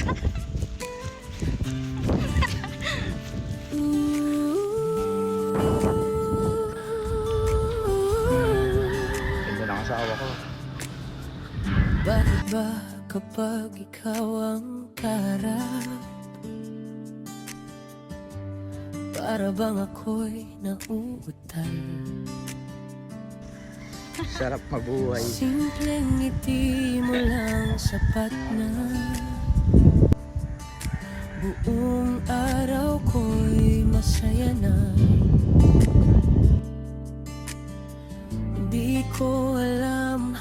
Ganda ng asawa ko. Bakit ba kapag ikaw ang kaharap, para bang ako'y nauutal? Sarap mabuhay. Simpleng ngiti mo lang sapat na, buong araw ko'y masaya na. Hindi ko alam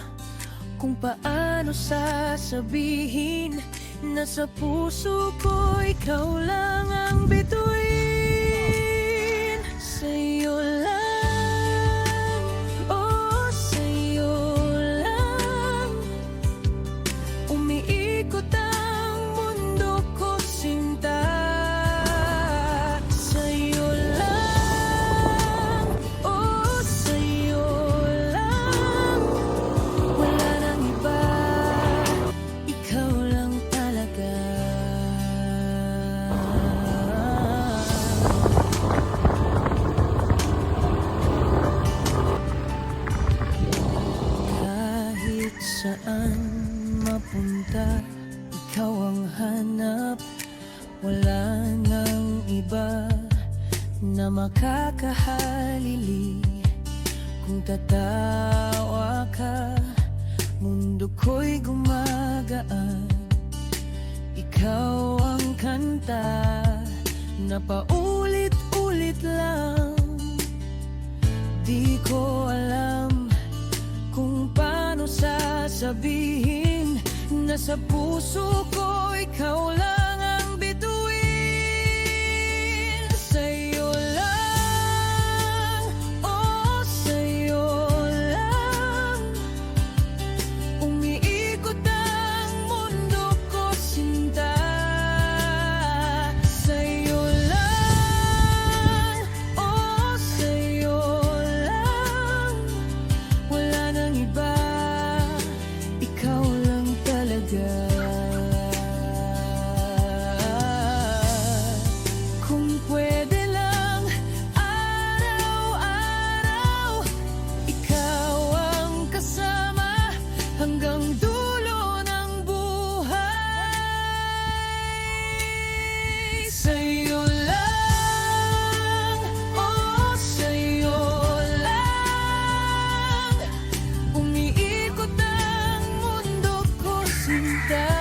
kung paano sasabihin na sa puso ko ikaw lang ang bituin. Sa'yo lang, oh sa'yo lang, umiikot ang mundo ko sinta. Sa'yo lang, oh sa'yo lang, wala nang iba, ikaw lang talaga. Kahit saan mapunta, ikaw ang hanap, wala nang iba na makakahalili. Kung tatawa ka, mundo ko'y gumagaan. Ikaw ang kanta na paulit-ulit lang. Di ko alam kung paano sasabihin na sa puso ko ikaw lang ang bituin. Sa'yo lang, oh sa'yo lang, umiikot ang mundo ko sinta. Sa'yo lang, oh sa'yo lang, wala nang iba, ikaw lang talaga. Kung pwede lang, araw-araw, ikaw ang kasama hanggang dulo ng buhay. Sa'yo lang, oh sa'yo lang, umiikot ang mundo ko sinta.